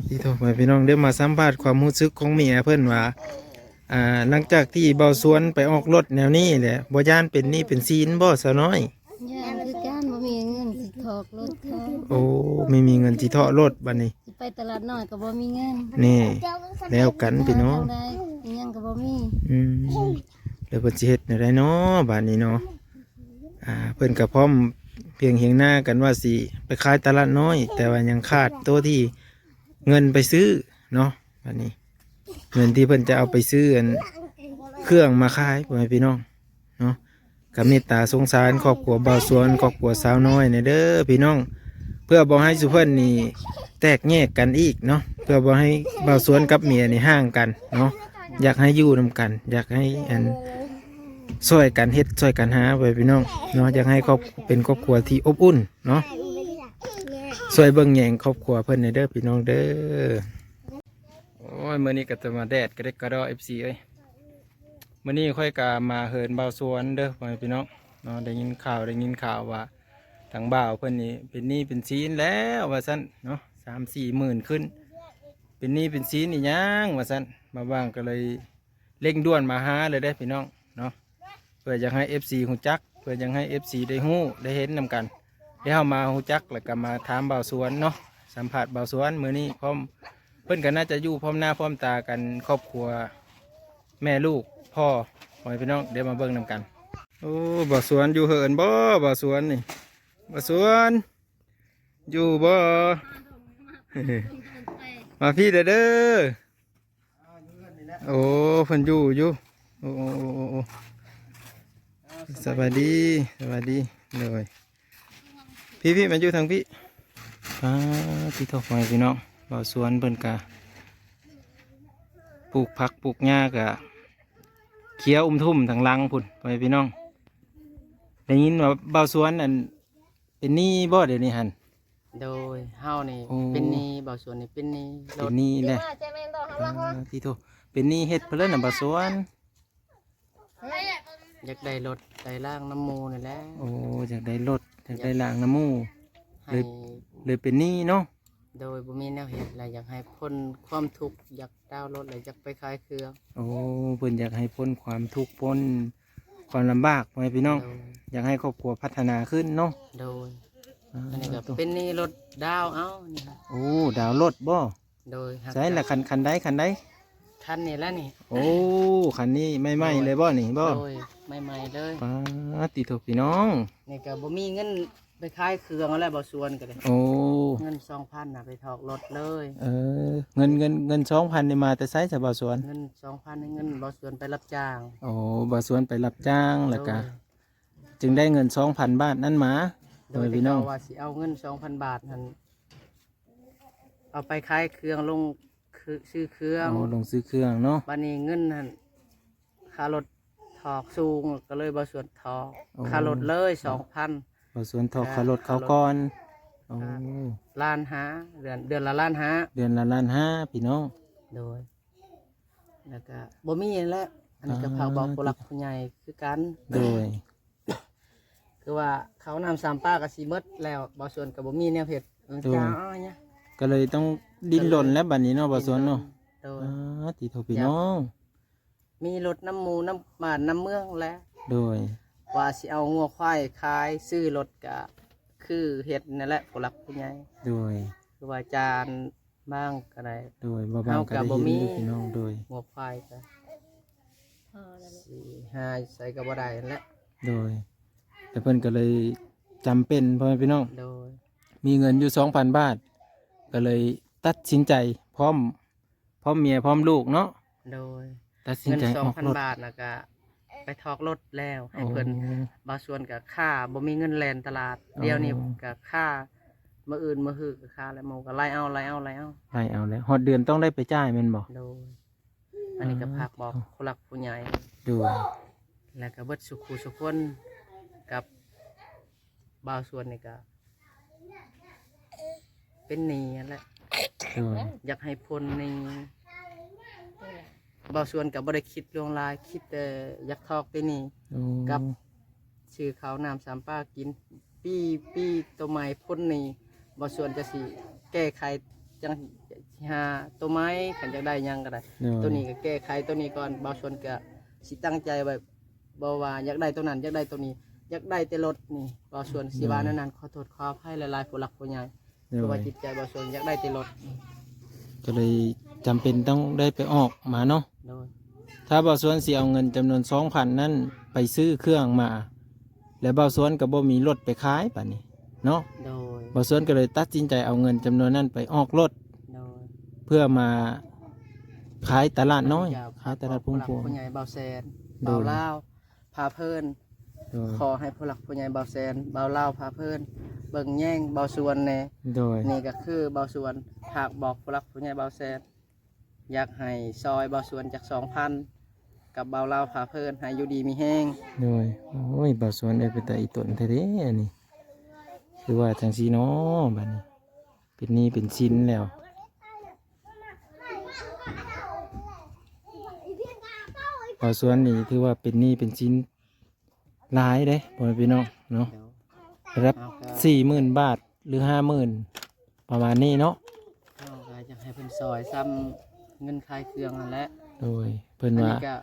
พี่โทรไปพี่น้องเดี๋ยวมาสัมภาษณ์ความรู้สึกของเมียเพิ่นว่าหลังจากที่เบาสวนไปออกรถแนวนี้แหละบ่ย่านเป็นหนี้เป็นซีนบ่ซะน้อยย่านคือการบ่มีเงินสิถอกรถเขา โอ้ไม่มีเงินสิเทาะรถบัดนี้สิไปตลาดน้อยก็บ่มีเงินนี่แล้วกันพี่น้องทางใดอิหยังก็บ่มี แล้วเพิ่นสิเฮ็ดแนวใดเนาะบัดนี้เนาะเพิ่นก็พร้อมเพียงเฮียงหน้ากันว่าสิไปขายตลาดน้อย แต่ว่ายังขาดตัวที่เงินไปซื้อเนาะบัดนี้เงินที่เพิ่นจะเอาไปซื้อเครื่องมาขายพ่อแม่พี่น้องเนาะก็เมตตาสงสารครอบครัวบ่าวสวนครอบครัวสาวน้อยเด้อพี่น้องเพื่อบ่ให้สุเพิ่นนี่แตกแยกกันอีกเนาะเพื่อบ่ให้บ่าวสวนกับเมียนี่ห่างกันเนาะอยากให้อยู่นำกันอยากให้ช่วยกันเฮ็ดช่วยกันหาไว้พี่น้องเนาะอยากให้ครอบเป็นครอบครัวที่อบอุ่นเนาะช่วยเบิ่งแยงครอบครัวเพิ่นเด้อพี่น้องเด้อโอ้ยมื้อนี้ก็จะมาแดดกระเด็กกระดอ FC เอ้ยมื้อนี้ค่อยกะมาเฮินบ่าวสวนเด้อพ่อแม่พี่น้องเนาะได้ยินข่าวว่าทางบ่าวเพิ่นนี่เป็นหนี้เป็นสินแล้วว่าซั่นเนาะ3-4 หมื่นขึ้นเป็นหนี้เป็นสินอีหยังว่าซั่นมาว่างก็เลยเร่งด่วนมาหาเลยเด้อพี่น้องเนาะเพื่ออยากให้ FC ฮู้จักเพื่ออยากให้ FC ได้ฮู้ได้เห็นนำกันได้เฮามาฮู้จักแล้วก็มาถามบ่าวสวนเนาะสัมภาษณ์บ่าวสวนมื้อนี้พร้อมเพิ่นก็น่าจะอยู่พร้อมหน้าพร้อมตากันครอบครัวแม่ลูกพ่อพี่น้องเดี๋ยวมาเบิ่งนำกันโอ้บ่าวสวนอยู่เหินบ่บ่าวสวนนี่บ่าวสวนอยู่บ่ มาพี่เด้อโอ้เพิ่นอยู่โอ้สวัสดีเลยพี่มาอยู่ทางพี่พี่ทอกไฟพี่น้องบ่าวสวนเพิ่นกะปลูกผักปลูกหญ้ากะเขียวทุ่มทางหลังพุ่นไปพี่น้องได้ยินว่าบ่าวสวนอันเป็นหนี้บ่เดี๋ยวนี้หันโดยเฮานี่เป็นหนี้บ่าวสวนนี่เป็นหนี้รถเป็นหนี้แหละพี่โทเป็นหนี้เฮ็ดเพิ่นน่ะบ่าวสวนอยากได้รถได้ล่างน้ำมูนี่แหละ โอ้อยากได้รถอยากได้ล้างน้ำมูให้เลยเป็นหนี้เนาะโดยบ่มีแนวเฮ็ดแล้วอยากให้พ้นความทุกข์อยากดาวรถแล้วอยากไปขายเครื่องโอ้เพิ่นอยากให้พ้นความทุกข์พ้นความลำบากไว้พี่น้องอยากให้ครอบครัวพัฒนาขึ้นเนาะโดยอันนี้ก็เป็นหนี้รถดาวเอ้านี่ครับโอ้ดาวรถบ่โดยใช่ละคันใดคันนี้แล้วนี่โอ้คันนี้ไม่ไหม้เลยบ่นี่บ่โดยไม่ไหม้เลยติโทพี่น้องนี่ก็บ่มีเงินไปขายเครื่องอะไรบ่ส่วนก็ได้โอ้เงิน 2,000 น่ะไปถอกรถเลยเงิน 2,000 นี่มาแต่ไสจะบ่สวนเงิน 2,000เงินบ่สวนไปรับจ้างโอ้บ่สวนไปรับจ้างแล้วก็จึงได้เงิน 2,000 บาทนั้นมาโดยพี่น้องว่าสิเอาเงิน 2,000 บาทนั่นเอาไปขายเครื่องลงซื้อเครื่องลงซื้อเครื่องเนาะบัดนี้เงินนั่นค่ารถถอกสูงก็เลยบ่สวนถอกค่ารถเลย 2,000บ่สวนถอกค่ารถเขาก่อนล้านหาเดือนละล้านหาเดือนละล้านห้าพี่น้องโดยแล้วก็บ่มีแล้วอันนี้ก็พาบอกผู้หลักผู้ใหญ่คือกันโดยคือว่าเขานำ3ป้าก็สิหมดแล้วบ่สวนก็บ่มีแนวเฮ็ดจ้าอ้อเนี่ยก็เลยต้องดิ้นรนแล้วบัดนี้เนาะบ่สวนเนาะติโทพี่น้องมีรถน้ำมูน้ำบ้านน้ำเมืองแล้วโดยว่าสิเอางัวควายขายซื้อรถก็คือเฮ็ดนั่นแหละผู้หลักผู้ใหญ่โดยคือว่าจานบ้างก็ได้โดยบ่บางก็ได้ยินพี่น้องโดยงัวควายก็4-5ใส่ก็บ่ได้นั่นแหละโดยแต่เพิ่นก็เลยจำเป็นพ่อแม่พี่น้องโดยมีเงินอยู่ 2,000 บาทก็เลยตัดสินใจพร้อมเมียพร้อมลูกเนาะโดยตัดสินใจออกรถ 2,000 บาทนะก็ไปถอกรถแล้วให้เพิ่นบางส่วนกับค่าบ่มีเงินแลนตลาดเดียวนี้กับค่ามื้ออื่นมื้อฮื้อกับค่าแล้วหมู่ก็ไล่เอาแล้วฮอดเดือนต้องได้ไปจ่ายแม่นบ่โดยอันนี้ก็ฝากบอกผู้หลักผู้ใหญ่โดยแล้วก็เบิดสุขุสุขคนกับบ่าวส่วนนี่ก็เป็นหนี้นั่นแหละอยากให้พ้นหนี้บ่าวส่วนกับบริคิดลวงลายคิดแต่อยากทอกไปนี่กับชื่อเขานาม3ป้ากินปีตัวใหม่พ้นนี่บ่าวส่วนจะสิแก้ไขจัง สิหาตัวไม้ขันจะได้หยังก็ได้ โดย ตัวนี้ก็แก้ไขตัวนี้ก่อนบางส่วนก็สิตั้งใจไว้บ่ว่าอยากได้ตัวนั้นอยากได้ตัวนี้ อยากได้แต่รถนี่บางส่วนสิว่านั้นขอโทษขออภัยหลายๆผู้หลักผู้ใหญ่ โด เพราะว่าย จิตใจบางส่วนอยากได้แต่รถ ก็เลยจำเป็นต้องได้ไปออกมาเนาะ โดย ถ้าบ่าวสวนสิเอาเงินจำนวน 2,000 นั่นไปซื้อเครื่องมา แล้วบ่าวสวนก็บ่มีรถไปขายป่านนี้เนาะ โดย บ่าวสวนก็เลยตัดสินใจเอาเงินจำนวนนั้นไปออกรถ โดย เพื่อมาขายตลาดน้อย ยาว ขายตลาดพุ่งพวง ผู้ใหญ่เบาแสน โดย เบาลาวพาเพิ่น โดย ขอให้ผู้หลักผู้ใหญ่เบาแสนเบาลาวพาเพิ่นเบิ่งแย่งเบาส่วนแน่ โดย นี่ก็คือเบาส่วนหากบอกผู้หลักผู้ใหญ่เบาแสนอยากให้ซอยเบาส่วนจาก 2,000 กับเบาลาวพาเพิ่นให้อยู่ดีมีแห้ง โดยโอ้ยบ่าวสวนได้ไปแต่อีตนแท้ๆอันนี้คือว่าจังซี่เนาะบัดนี้เป็นหนี้เป็นสินแล้วบ่าวสวนนี่ถือว่าเป็นหนี้เป็นสินหลายเด้พ่อแม่พี่น้องเนาะ เดี๋ยว รับ เอาก็ 40,000 บาทหรือ 50,000 ประมาณนี้เนาะ เอาก็จะให้เพิ่นซอยซ้ำเงินขายเครื่องนั่นแหละ โดยเพิ่น อัน ว่า นี้ก็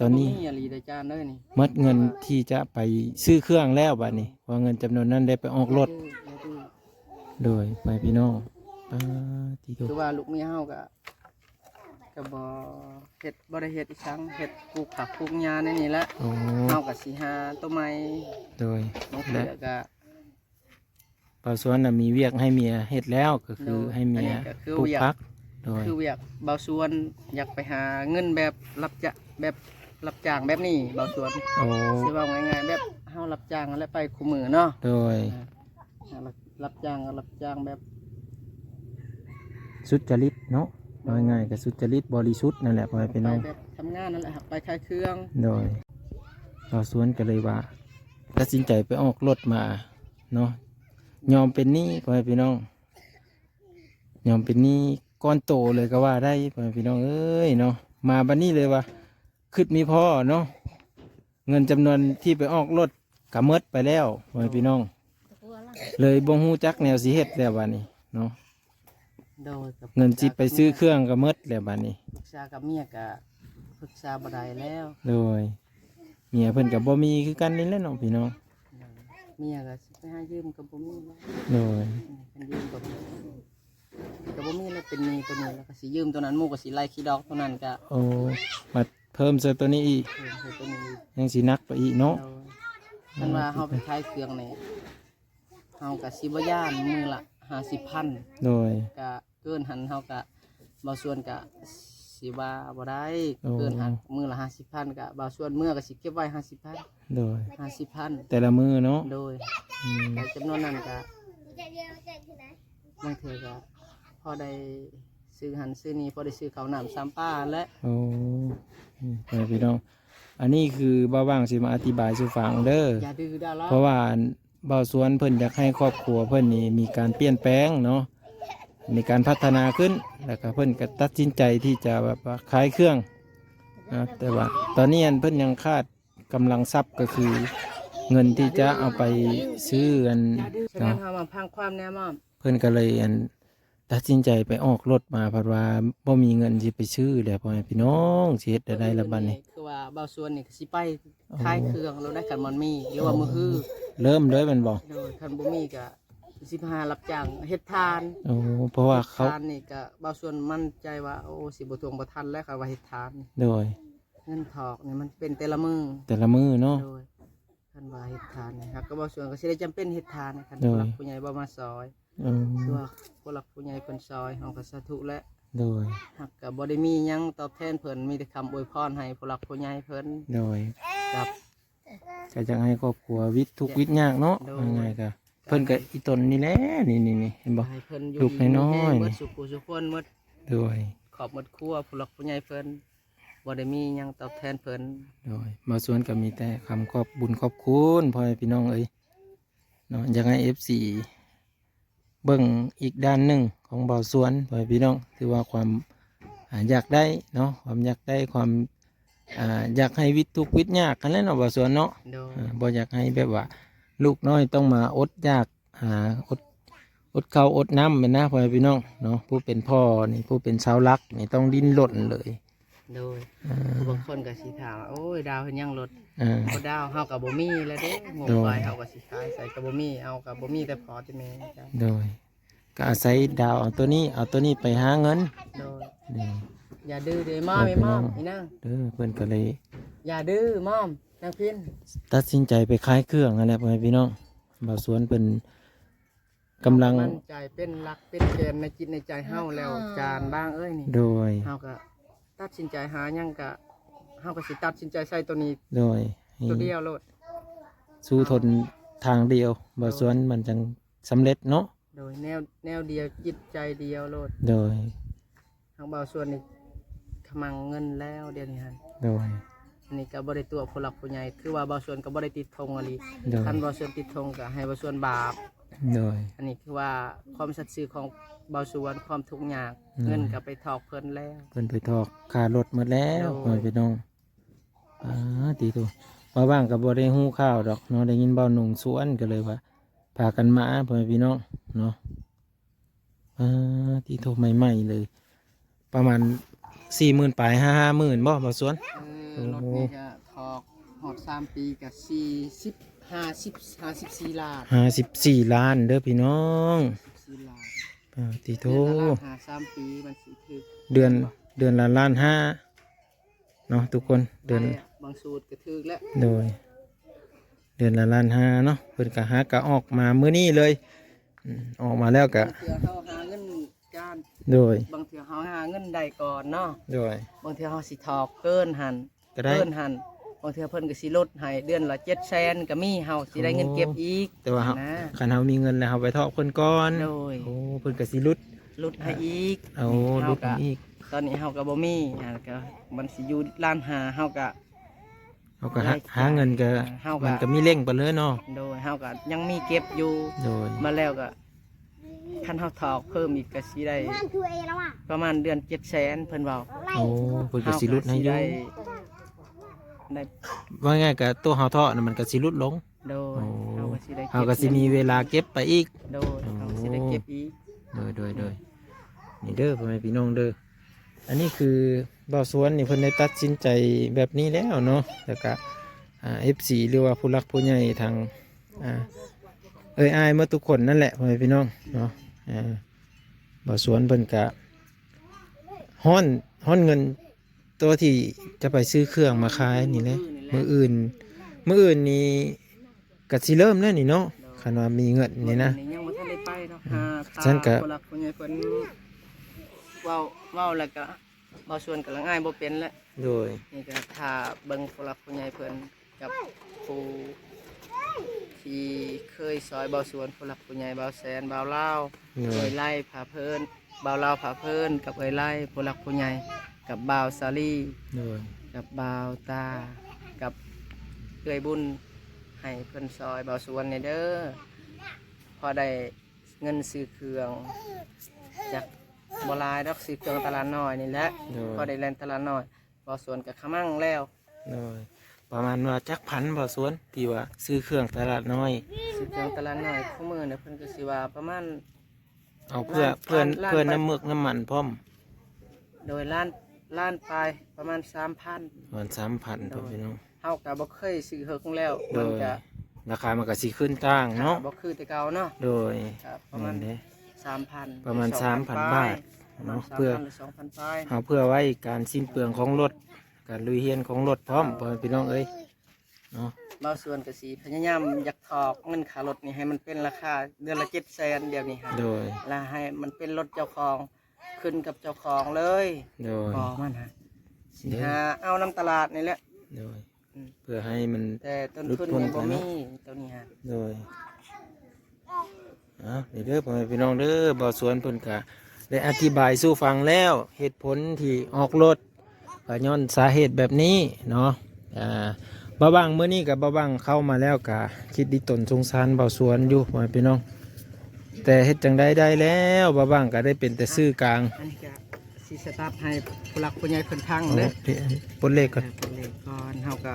ตอนนี้ บ่มีอะไรได้จานเลยนี่ หมดเงินที่จะไปซื้อเครื่องแล้วบัดนี้เพราะเงินจำนวนนั้นได้ไปออกรถ อย่าดื้อ โดยไปพี่น้องปาที่ถูก คือว่าลูกเมียเฮาก็บ่เฮ็ดบ่ได้เฮ็ดอีสังเฮ็ดปลูกผักปลูกหญ้าในนี่แหละ โอ้ เฮาก็สิหาต้นไม้ โดย มะเขือก็ ป่าวสวนน่ะมีเวียกให้เมียเฮ็ดแล้วก็คือให้เมีย อันนี้ก็คือ ปลูก เวียก พักโดย คืออยากเบาส่วนอยากไปหาเงินแบบรับจะแบบรับจ้างแบบนี้เบาส่วน โอ้ สิว่าง่ายๆแบบเฮารับจ้างแล้วไปคู่มือเนาะ โดย รับจ้างก็รับจ้างแบบ สุจริตเนาะว่าง่ายๆก็สุจริตบริสุทธิ์นั่นแหละพ่อแม่พี่ ไป น้อง แบบทำงานนั่นแหละครับไปขายเครื่อง โดยป่าวสวนก็เลยว่าตัดสินใจไปออกรถมาเนาะยอมเป็นหนี้พ่อแม่พี่น้องยอมเป็นหนี้ก้อนโตเลยก็ว่าได้พ่อแม่พี่น้องเอ้ยเนาะมาบัดนี้เลยว่าคิดมีพ่อเนาะเงินจำนวนที่ไปออกรถกะเมิดไปแล้วพ่อแม่พี่น้อง เลยบ่ฮู้จักแนวสิเฮ็ดแล้วบัดนี้เนาะ โดยกับ เงินสิไปซื้อเครื่องก็เมิดแล้วบัดนี้ ปรึกษากับเมียก็ปรึกษาบ่ได้แล้ว โดยเมียเพิ่นก็บ่มีคือกันนี่แหละเนาะพี่น้อง เมียก็สิไปหายืมกับบ่มีแล้ว โดย เป็นยืมกับบ่มีแล้วเป็นหนี้ตัวนี้แล้วก็สิยืมตัวนั้นหมู่ก็สิไล่ขี้ดอกตัวนั้นก็ โอ้มาเพิ่มเซตัวนี้อีก เพิ่มให้ตัวนี้ ยังสิหนักไปอีกเนาะ โดยคันว่าเฮาไปขายเครื่องนี่เฮาก็สิบ่ย่านมื้อละ50,000 โดย ก็เกินหันเฮาก็บางส่วนก็สิว่าบ่ได้ โอ้ เกินหันมื้อละ50,000ก็บางส่วนมื้อก็สิเก็บไว้50,000 โดย 50,000 แต่ละมือเนาะ โดย อืม แต่จำนวนนั้นก็บางเทื่อก็พอได้ซื้อหันซื้อนี้พอได้ซื้อข้าวน้ำซ้ำป้าและ โอ้ไปพี่น้องอันนี้คือบ่าวว่างสิมาอธิบายสู่ฟังเด้อ อย่าดื้อได้แล้ว เพราะว่าบ่าวสวนเพิ่นอยากให้ครอบครัวเพิ่นนี่มีการเปลี่ยนแปลงเนาะมีการพัฒนาขึ้นแล้วก็เพิ่นก็ตัดสินใจที่จะแบบว่าขายเครื่องนะแต่ว่าตอนนี้อันเพิ่นยังขาดกำลังทรัพย์ก็คือเงินที่จะเอาไปซื้ออัน อย่าดื้อฉะนั้นเฮามาพังความแน่มอม เพิ่นก็เลยอันตัดสินใจไปออกรถมาเพราะว่าบ่มีเงินสิไปซื้อแล้วพ่อแม่พี่น้องสิเฮ็ดได้ละบัดนี้ คือว่าบางส่วนนี่ก็สิไปขายเครื่องแล้วได้กันมันมีหรือว่ามือฮือ เริ่มเลยแมันบ่ โดยคันบ่มีก็สิพารับจ้างเฮ็ดทาน โอ้เพราะว่าเขา ทานนี่ก็บางส่วนมั่นใจว่าโอ้สิบ่ทวงบ่ทันแล้วค่ะว่าเฮ็ดทานนี่ โดย เงินทอกนี่มันเป็นแต่ละมือ แต่ละมือเนาะ โดยคันว่าเฮ็ดทานนี่ครับก็บางส่วนก็สิได้จำเป็นเฮ็ดทานนะคัน โดย ผู้หลักผู้ใหญ่บ่มาซอย อืม ตัวผู้หลักผู้ใหญ่เพิ่นซอยเฮาก็สาธุและ โดย หักก็บ่ได้มีหยังตอบแทนเพิ่นมีแต่คำอวยพรให้ผู้หลักผู้ใหญ่เพิ่น โดย กับ ก็จะให้ครอบครัววิทย์ทุกข์วิทย์ยากเนาะ โดย ง่ายๆก็เพิ่นก็อีตนนี่แหละนี่เห็นบ่ ให้เพิ่นอยู่ ลูกน้อยๆ หมดสุขสุขคนหมด โดย ขอบหมดครัวผู้หลักผู้ใหญ่เพิ่นบ่ได้มีหยังตอบแทนเพิ่น โดยมาสวนก็มีแต่คำขอบบุญขอบคุณพ่อแม่พี่น้องเอ้ยเนาะอยากให้ FC เบิ่งอีกด้านหนึ่งของบ่าวสวนพ่อแม่พี่น้องคือว่าความอยากได้เนาะความอยากได้ความอยากให้วิทย์ทุกข์วิทย์ยากกันแหล้วเนาะบ่าวสวนเนาะ โดย บ่อยากให้แบบว่า ลูกน้อยต้องมาอดอยากหา อดข้าวอดน้ำเป็นนะพ่อแม่พี่น้องเนาะผู้เป็นพ่อนี่ผู้เป็นชาวลักนี่ต้องดิ้นรนเลย โดย อ่า บางคนก็สิถามว่าโอ้ยดาวเพิ่นยังรถ อ่า บ่ดาวเฮาก็บ่มีแล้วเด้งม โดย ไปเฮาก็สิขายใส่ก็บ่มีเอาก็บ่มีแต่พอแต่แม่จ้ะ โดยก็อาศัยดาวเอาตัวนี้ไปหาเงิน โดย นี่ อย่าดื้อเด้มอมไอ้มอมอีนาง เด้อเพิ่นก็เลย อย่าดื้อมอมนางพิน ตัดสินใจไปขายเครื่องนั่นแหละพ่อแม่พี่น้องบ่าวสวนเป็นกำลัง มั่นใจเป็นหลักเป็นเกณฑ์ในจิตในใจเฮาแล้วจานบ้างเอ้ยนี่ โดย เฮาก็ตัดสินใจหาหยังก็เฮาก็สิตัดสินใจใส่ตัวนี้ โดยให้ ตัวเดียวโลด สู้ทนทางเดียวบ่าวสวนมันจังสำเร็จเนาะ โดยแนวเดียวจิตใจเดียวโลด โดย ทางเบาส่วนนี่ขมังเงินแล้วเดี๋ยวนี้ฮะ โดย อันนี้ก็บ่ได้ตัวผู้หลักผู้ใหญ่คือว่าเบาส่วนก็บ่ได้ติดธงอะไร โดย คันเบาส่วนติดธงก็ให้เบาส่วนบาป โดย อันนี้คือว่าความสัตย์ซื่อของเบาส่วนความทุกข์ยาก อืม เงินก็ไปถอกเพิ่นแล้ว เพิ่นไปทอกค่ารถหมดแล้ว โดย พ่อแม่พี่น้องตีตัวมาบ้างกับบ่ได้ฮู้ข้าวดอกเนาะได้ยินเบาหนุ่งสวนก็เลยว่าพากันมาพ่อแม่พี่น้องเนาะตีโทใหม่ๆเลย ประมาณ40,000ปลาย50,000บ่บ่สวน รถนี่ก็ถอกหอด3ปีก็54 ล้าน 54ล้านเด้อพี่น้อง 4ล้าน ตีโท เดือนละล้านหา3ปีมันสิคือ เดือนละล้านห้าเนาะทุกคนเดือน บางสูตรก็ถึกแล้ว โดย เดือนละล้านห้าเนาะเพิ่นก็หากะออกมามื้อนี้เลยออกมาแล้วกะ บางเทื่อเฮาหาเงินการ โดย บางเทื่อเฮาหาเงินได้ก่อนเนาะ โดย บางเทื่อเฮาสิถอกเกินหัน ก็ได้ เกินหันบางเทื่อเพิ่นก็สิลดให้เดือนละ700,000ก็มีเฮาสิได้เงินเก็บอีก แต่ว่าเฮา นะ คันเฮามีเงินแล้วเฮาไปทอกเพิ่นก่อน โดย โอ้เพิ่นก็สิลุด ลดให้อีก เอาลุดให้อีก ตอนนี้เฮาก็บ่มีก็มันสิอยู่ล้านหาเฮาก็ เฮาก็หาเงินก็ เฮาก็ มันก็มีเร่งไปเลยเนาะ โดยเฮาก็ยังมีเก็บอยู่ โดย มาแล้วก็คันเฮาถอกเพิ่มอีกก็สิได้ประมาณเดือน700,000เพิ่นเว้า โอ้เพิ่นก็สิลุดให้อยู่ ได้ ว่าง่ายก็ตัวเฮาทอดน่ะมันก็สิลุดลง โดย โอ้ เฮาก็สิได้ เฮาก็สิมีเวลาเก็บไปอีก โดยเฮาก็สิได้เก็บอีก โดยนี่เด้อพ่อแม่พี่น้องเด้ออันนี้คือบ่าวสวนนี่เพิ่นได้ตัดสินใจแบบนี้แล้วเนาะแล้วก็FC หรือว่าผู้รักผู้ใหญ่ทางอายเมื่อทุกคนนั่นแหละพ่อแม่พี่น้องเนาะบ่าวสวนเพิ่นก็ฮ้อนเงินตัวที่จะไปซื้อเครื่องมาขายนี่แหละมื้ออื่นนี่ก็สิเริ่มแล้วนี่เนาะคันว่ามีเงินนี่นะ ยังบ่ทันได้ไปเนาะหาตา ฉันก็ ผู้หลักผู้ใหญ่เพิ่นเว้าแล้วก็บ่ส่วนก็ละง่ายบ่เป็นแล้ว โดย นี่ก็ถ้าเบิ่งผู้หลักผู้ใหญ่เพิ่นกับผู้ที่เคยซอยเบาสวนผู้หลักผู้ใหญ่เบาแสนเบาเล่าว โด เอ้ ย ยไล่ผาเพิ่นเบาเล่าวผาเพิ่นกับเอ้ยไล่ผู้หลักผู้ใหญ่กับบ่าวสาลี โดย กับบ่าวตากับเอ้ยบุญให้เพิ่นซอยเบาสวนนี่เด้อพอได้เงินซื้อเครื่องจากบ่หลายดอกซื้อเครื่องตลาดน้อยนี่แหละ โด พอย ได้แล่นตลาดน้อยเบาสวนกับขมั่งแล้ว โดยประมาณว่าจักพันบ่สวนที่ว่าซื้อเครื่องตลาดน้อย ซื้อเครื่องตลาดน้อยคู่มือเนี่ยเพิ่นก็สิว่าประมาณ เอาเพื่อ ล้าน เพื่อ ไป น้ำมึกน้ำมันพร้อม โดยล้านปลายประมาณ 3,000 วัน3,000พ่อพี่น้อง เฮาก็บ่เคยซื้อเฮิกแล้ว โด มัน ย ก็ ราคามันก็สิขึ้นต่างเนาะ บ่คือแต่เก่าเนาะ โดย ครับประมาณ นั่นเด้ 3,000 ประมาณ 3,000 บาทเนาะ 3,000 เพื่อ หรือ2,000ปลาย เอาเพื่อไว้การสิ้นเปลืองของรถการลุยเฮียนของรถพร้อมพ่อพี่น้องเอ้ยเนาะ บางส่วนก็สิพยายามอยากถอกเงินค่ารถนี่ให้มันเป็นราคาเดือนละ700,000เดี๋ยวนี้ฮะ โดย แล้วให้มันเป็นรถเจ้าของขึ้นกับเจ้าของเลย โดย บ่มันฮะสิ เด้อ หาเอาน้ำตลาดนี่แหละ โดยเพื่อให้มัน แต่ต้น ลด ทุน ทุน นี่บ่ ไปเน มี อะ ตัวนี้ฮะ โดยนี่เด้อพ่อแม่พี่น้องเด้อบ่าวสวนเพิ่นก็ได้อธิบายสู่ฟังแล้วเหตุผลที่ออกรถก็ย้อนสาเหตุแบบนี้เนาะบ่าวบังเมื่อนี้กับบ่าวบังเข้ามาแล้วก็คิดดีตนสงสารบ่าวสวนอยู่พ่อแม่พี่น้อง แต่เฮ็ดจังได้ได้แล้วบ่าวบังก็ได้เป็นแต่ซื้อกลาง อันนี้ก็สิสตาร์ทให้ผู้หลักผู้ใหญ่เพิ่นพัง เอา เด้อ ปนเลขก่อน เป็นเลขก่อนเฮาก็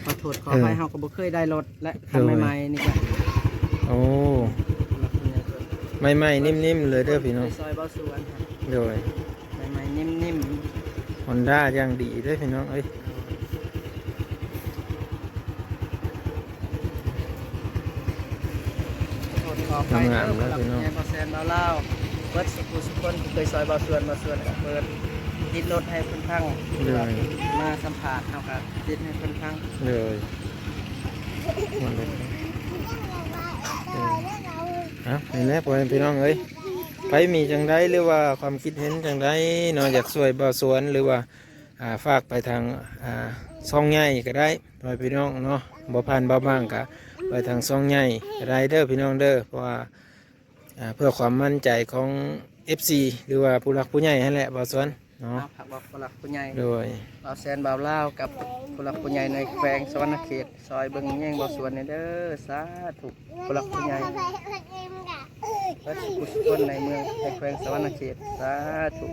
ขอโทษขอ เออ ไปเฮาก็บ่เคยได้รถและคันใหม่ๆนี่ก็ โอ้ ผู้หลักผู้ใหญ่เพิ่น ใหม่ๆนิ่มๆเลยเด้อพี่น้อง ซอยเบาสวนครับ โดย ใหม่ๆนิ่ม Honda อย่างดีเด้อพี่น้องเอ้ย ๆขอไปเด้อสำหรับยายเบาแซนเบาเล่าเบิดสุคนที่เคยซอยเบาสวนก็เปิดติดรถให้เพิ่นพัง เลย มาสัมผัสเฮาก็ติดให้เพิ่นพัง เลยมันเลยนี่แหละพ่อแม่พี่น้องเอ้ยไปมีจังไดหรือว่าความคิดเห็นจังไดเนาะอยากช่วยบ่าวสวนหรือว่าฝากไปทางซ่องใหญ่ก็ได้พ่อแม่พี่น้องเนาะบ่ผ่านบ่บ้างก็ไปทางซ่องใหญ่ก็ได้เด้อพี่น้องเด้อเพราะว่าเพื่อความมั่นใจของ FC หรือว่าผู้หลักผู้ใหญ่นั่นแหละบ่าวสวนเนาะ เอาผักบอกผู้หลักผู้ใหญ่ โดย เบาแซนเบาเล่าวกับผู้หลักผู้ใหญ่ในแขวงสวรรณเขตซอยเบิ่งแย่งเบาสวนนี่เด้อสาธุผู้หลักผู้ใหญ่และทุกคนในเมืองในแขวงสวรรณเขตสาธุ